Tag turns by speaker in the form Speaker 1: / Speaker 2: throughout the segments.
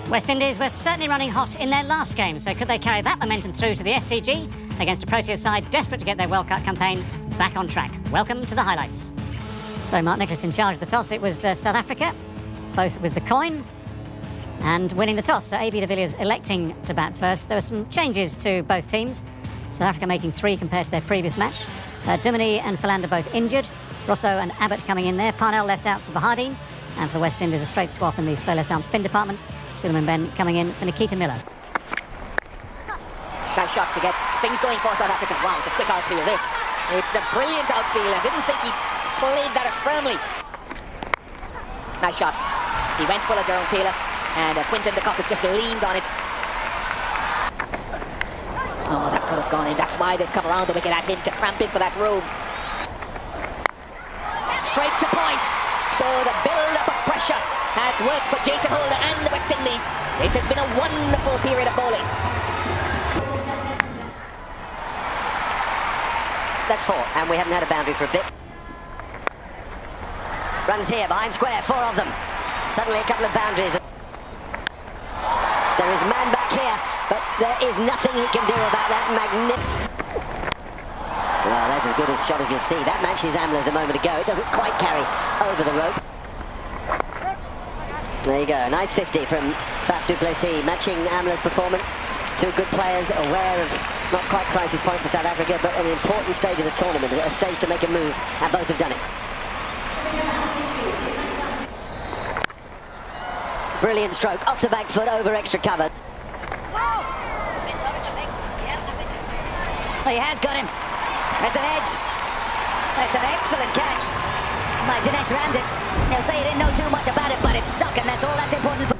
Speaker 1: West Indies were certainly running hot in their last game, so could they carry that momentum through to the SCG against a Proteas side desperate to get their World Cup campaign back on track? Welcome to the highlights. So Mark Nicholas in charge of the toss. It was South Africa, both with the coin and winning the toss. So ABD Villiers electing to bat first. There were some changes to both teams. South Africa making 3 compared to their previous match. Duminy and Philander both injured. Rosso and Abbott coming in there. Parnell left out for Bahardine. And for the West Indies, a straight swap in the slow left arm spin department. Suleiman Ben coming in for Nikita Miller.
Speaker 2: Nice shot to get things going for South Africa. Wow, it's a quick outfield this. It's a brilliant outfield. I didn't think he played that as firmly. Nice shot. He went full of Jerome Taylor and Quinton de Kock has just leaned on it. Oh, that could have gone in. That's why they've come around the wicket at him to cramp him for that room. Straight to point. So the build-up of pressure has worked for Jason Holder and the West Indies. This has been a wonderful period of bowling.
Speaker 3: That's 4, and we haven't had a boundary for a bit. Runs here, behind square, 4 of them. Suddenly a couple of boundaries. There is man back here, but there is nothing he can do about that Well, that's as good a shot as you'll see. That matched his Amla's a moment ago. It doesn't quite carry over the rope. There you go, nice 50 from Faf du Plessis, matching Amla's performance. 2 good players, aware of not quite crisis point for South Africa, but an important stage of the tournament, a stage to make a move, and both have done it. Brilliant stroke, off the back foot, over extra cover.
Speaker 2: Oh, he has got him. That's an edge. That's an excellent catch. My Dinesh rammed it. They'll say he didn't know too much about it, but it's stuck, and that's all that's important for...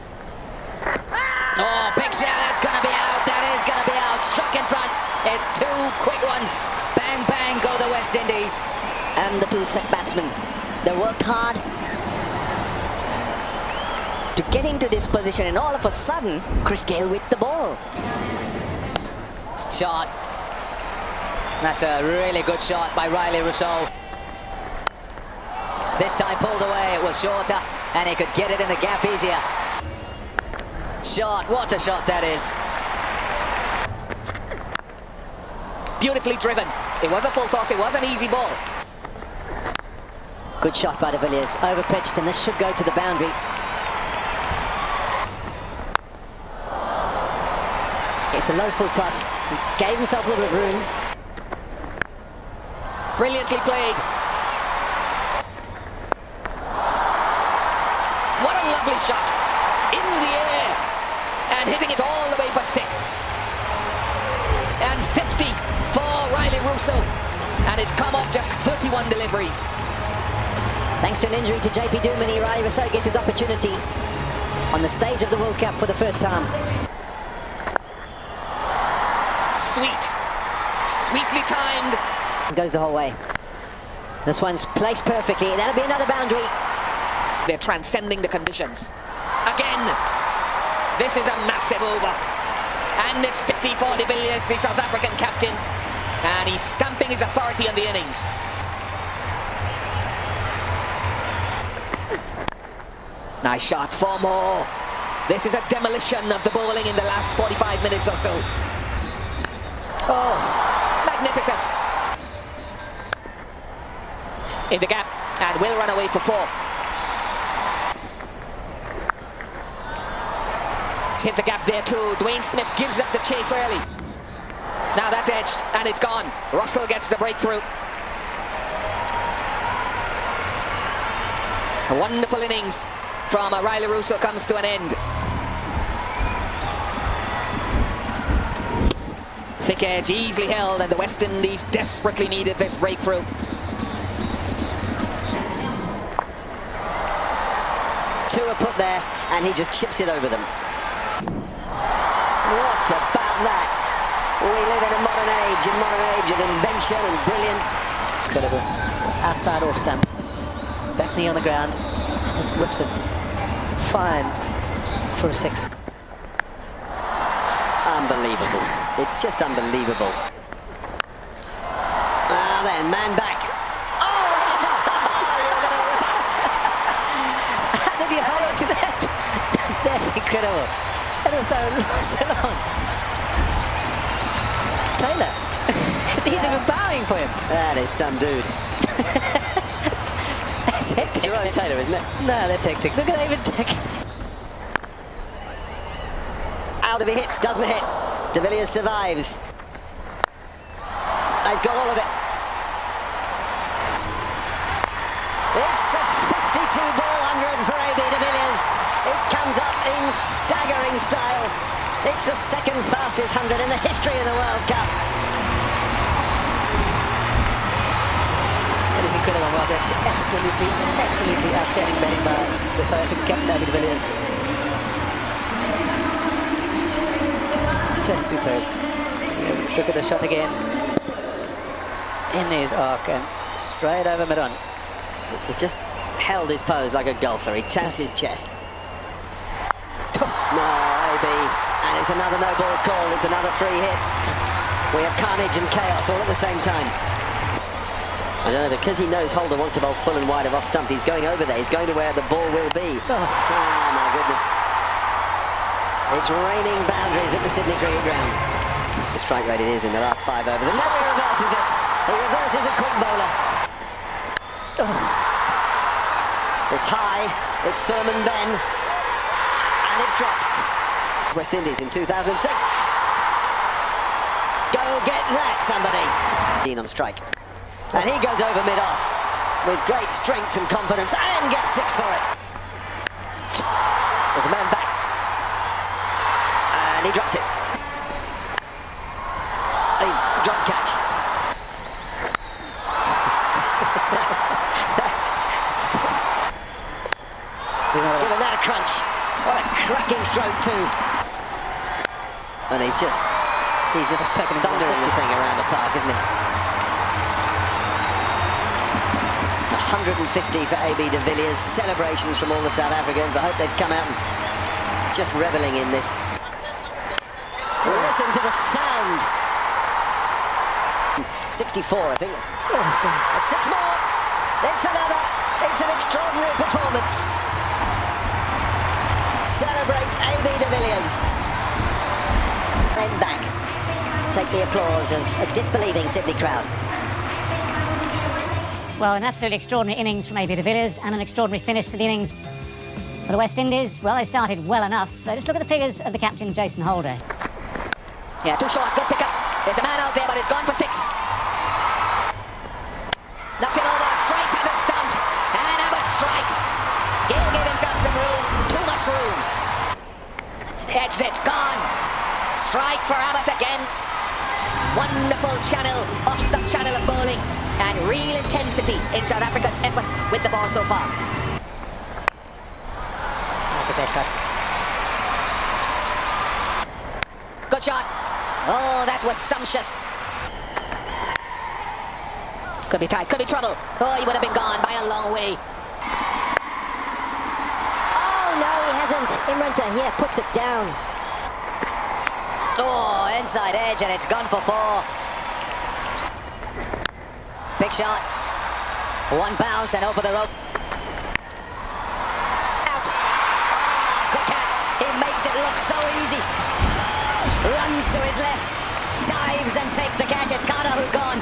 Speaker 2: Oh, big shot. That's going to be out. That is going to be out. Struck in front. It's 2 quick ones. Bang, bang, go the West Indies. And the 2 set batsmen. They worked hard to get into this position, and all of a sudden, Chris Gayle with the ball.
Speaker 4: Shot. That's a really good shot by Riley Rousseau. This time pulled away, it was shorter, and he could get it in the gap easier. Shot, what a shot that is.
Speaker 2: Beautifully driven. It was a full toss, it was an easy ball.
Speaker 3: Good shot by de Villiers, overpitched, and this should go to the boundary. It's a low full toss. He gave himself a little bit of room.
Speaker 2: Brilliantly played. What a lovely shot. In the air. And hitting it all the way for 6. And 50 for Riley Rousseau. And it's come off just 31 deliveries.
Speaker 3: Thanks to an injury to JP Duminy, Riley Rousseau gets his opportunity on the stage of the World Cup for the first time.
Speaker 2: Sweet. Sweetly timed.
Speaker 3: Goes the whole way. This one's placed perfectly. That'll be another boundary.
Speaker 2: They're transcending the conditions. Again, this is a massive over. And it's 50 for de Villiers, the South African captain. And he's stamping his authority on the innings. Nice shot, 4 more. This is a demolition of the bowling in the last 45 minutes or so. Oh, magnificent. In the gap, and will run away for 4. He's hit the gap there too. Dwayne Smith gives up the chase early. Now that's edged, and it's gone. Russell gets the breakthrough. A wonderful innings from Riley Rousseau comes to an end. Thick edge, easily held, and the West Indies desperately needed this breakthrough.
Speaker 3: Two are put there, and he just chips it over them. What about that? We live in a modern age of invention and brilliance. Incredible. Outside off stump. Back knee on the ground. Just whips it. Fine for a 6. Unbelievable. It's just unbelievable. Ah, then, man back. How did you hold on to that? That's incredible. It was so long. Taylor. He's even bowing for him.
Speaker 4: That is some dude.
Speaker 3: That's hectic.
Speaker 4: Jerome Taylor, isn't it?
Speaker 3: No, that's hectic. Look at that even taking.
Speaker 4: Out of he hits, doesn't hit. De Villiers survives. He's got all of it. It's a 52-ball 100 for ABD De Villiers. It comes up in staggering style. It's the second fastest 100 in the history of the World Cup.
Speaker 3: It is incredible. Well, that's absolutely outstanding batting by the South African captain, ABD De Villiers. Just superb. Look at the shot again. In his arc and straight over mid-on.
Speaker 4: He just held his pose like a golfer. He taps his chest. No, AB. And it's another no ball call. It's another free hit. We have carnage and chaos all at the same time. I don't know, because he knows Holder wants to bowl full and wide of off stump, he's going over there. He's going to where the ball will be. Oh, my goodness. It's raining boundaries at the Sydney Cricket Ground. The strike rate it is in the last 5 overs. And now he reverses it. He reverses a quick bowler. Oh. It's high. It's Sermon Ben. And it's dropped. West Indies in 2006. Go get that, somebody. Dean on strike. And he goes over mid-off with great strength and confidence and gets 6 for it. There's a man back. And he drops it. A drop catch. Give him that a crunch. What a cracking stroke too. And he's just taking thundering the thing around the park, isn't he? 150 for ABD De Villiers. Celebrations from all the South Africans. I hope they've come out and just reveling in this. Listen to the sound. 64, I think. 6 more. It's another. It's an extraordinary performance. Celebrate ABD De Villiers. Then back. Take the applause of a disbelieving Sydney crowd.
Speaker 1: Well, an absolutely extraordinary innings from ABD De Villiers and an extraordinary finish to the innings for the West Indies. Well, they started well enough. Just look at the figures of the captain, Jason Holder.
Speaker 2: Yeah, too short, good pick up. There's a man out there, but he's gone for 6. Knocked it over, straight to the stumps, and Abbott strikes. Gill gave himself some room, too much room. Edged it, gone. Strike for Abbott again. Wonderful channel, off-stump channel of bowling, and real intensity in South Africa's effort with the ball so far.
Speaker 3: That's a great shot.
Speaker 2: Good shot. Oh, that was sumptuous. Could be tight, could be trouble. Oh, he would have been gone by a long way.
Speaker 5: Oh, no, he hasn't. Imranta here puts it down.
Speaker 2: Oh, inside edge, and it's gone for 4. Big shot. 1 bounce and over the rope. Out. Oh, good catch. He makes it look so easy. Runs to his left. Dives and takes the catch. It's Carter who's gone.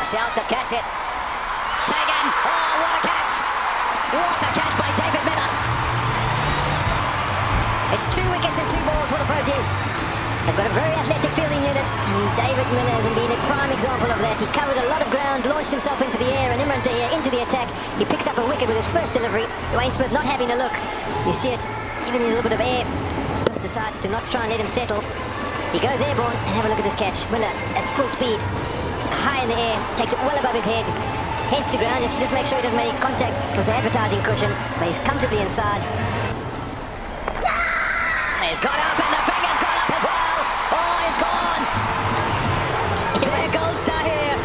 Speaker 2: Shouts of catch it. Taken. Oh, what a catch. What a catch by David Miller.
Speaker 5: It's 2 wickets and 2 balls for the Proteas. They've got a very athletic fielding unit, and David Miller has been a prime example of that. He covered a lot of ground, launched himself into the air, and Imranta here into the attack. He picks up a wicket with his first delivery. Dwayne Smith not having a look. You see it, giving him a little bit of air. Smith decides to not try and let him settle. He goes airborne, and have a look at this catch. Miller at full speed, high in the air, takes it well above his head. Heads to ground, just make sure he doesn't make contact with the advertising cushion, but he's comfortably inside.
Speaker 2: He's got up and the finger's gone up as well. Oh, he's gone.
Speaker 5: There goes Tahir.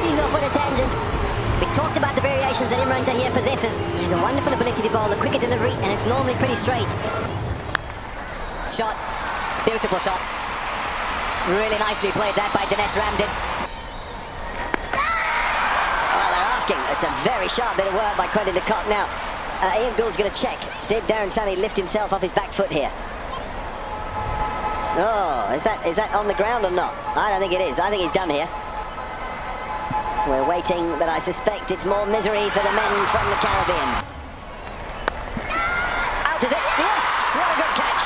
Speaker 5: He's off on a tangent. We talked about the variations that Imran Tahir possesses. He has a wonderful ability to bowl a quicker delivery, and it's normally pretty straight.
Speaker 2: Shot. Beautiful shot. Really nicely played that by Dinesh Ramdin.
Speaker 4: Well, they're asking. It's a very sharp bit of work by Quentin de Kock now.
Speaker 3: Ian Gould's going to check. Did Darren Sammy lift himself off his back foot here? Oh, is that on the ground or not? I don't think it is. I think he's done here. We're waiting, but I suspect it's more misery for the men from the Caribbean. Out is it? Yes! What a good catch.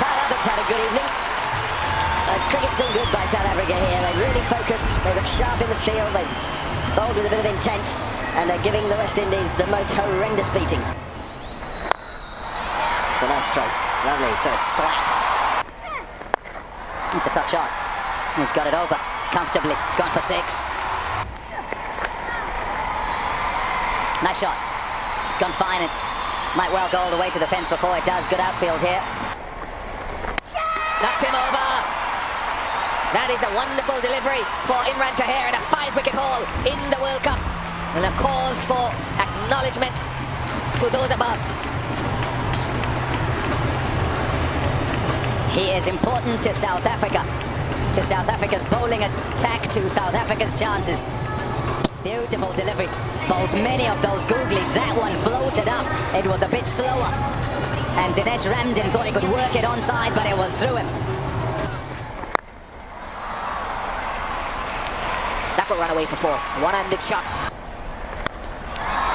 Speaker 3: Kyle Abbott's had a good evening. Cricket's been good by South Africa here. They've really focused. They look sharp in the field. They've bowled with a bit of intent. And they're giving the West Indies the most horrendous beating. It's a nice stroke. Lovely. So a slap. It's a tough shot. He's got it over comfortably. It's gone for 6. Nice shot. It's gone fine. It might well go all the way to the fence before it does. Good outfield here.
Speaker 2: Knocked him over. That is a wonderful delivery for Imran Tahir in a 5-wicket haul in the World Cup. And a cause for acknowledgement to those above.
Speaker 5: He is important to South Africa, to South Africa's bowling attack, to South Africa's chances. Beautiful delivery. Bowls many of those googlies. That one floated up. It was a bit slower. And Dinesh Ramdin thought he could work it onside, but it was through him.
Speaker 2: That will run away for 4. One-handed shot.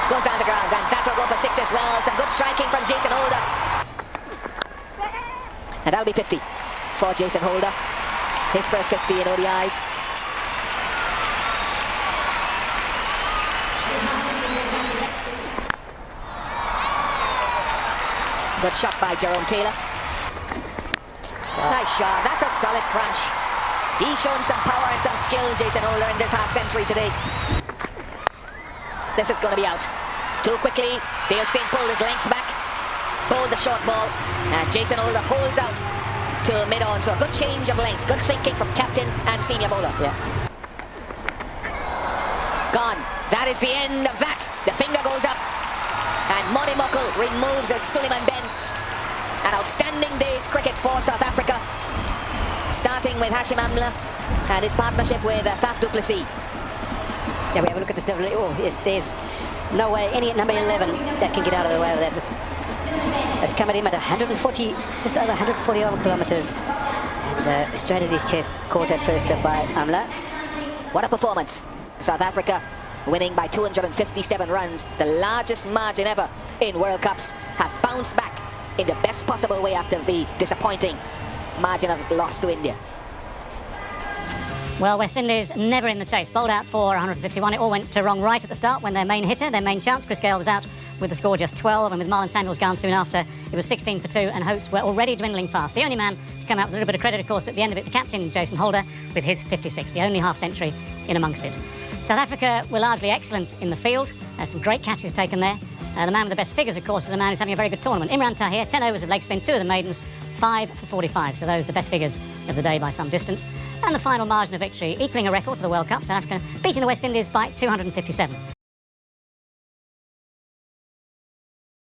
Speaker 2: Goes down the ground, and that will go for 6 as well. Some good striking from Jason Holder. And that'll be 50 for Jason Holder. His first 50 in ODIs. Good shot by Jerome Taylor. Nice shot. That's a solid crunch. He's shown some power and some skill, Jason Holder, in this half-century today. This is going to be out. Too quickly, Dale Steyn pulled his length back, bowled the short ball, and Jason Holder holds out to mid-on. So a good change of length, good thinking from captain and senior bowler.
Speaker 5: Yeah.
Speaker 2: Gone. That is the end of that. The finger goes up, and Modi Muckle removes as Suleiman Ben. An outstanding day's cricket for South Africa, starting with Hashim Amla and his partnership with Faf du Plessis.
Speaker 5: Yeah, we have a look at this delivery. Oh, there's no way any number 11 that can get out of the way of that. It's coming in at 140, just over 140 kilometres. And straight at his chest, caught at first up by Amla.
Speaker 2: What a performance. South Africa winning by 257 runs, the largest margin ever in World Cups, have bounced back in the best possible way after the disappointing margin of loss to India.
Speaker 1: Well, West Indies never in the chase. Bowled out for 151. It all went to wrong right at the start when their main hitter, their main chance, Chris Gayle, was out with the score just 12. And with Marlon Samuels gone soon after, it was 16 for 2 and hopes were already dwindling fast. The only man to come out with a little bit of credit, of course, at the end of it, the captain, Jason Holder, with his 56, the only half-century in amongst it. South Africa were largely excellent in the field. Some great catches taken there. The man with the best figures, of course, is a man who's having a very good tournament. Imran Tahir, 10 overs of leg spin, 2 of the maidens, 5 for 45. So those are the best figures of the day by some distance. And the final margin of victory, equaling a record for the World Cup. South Africa beating the West Indies by 257.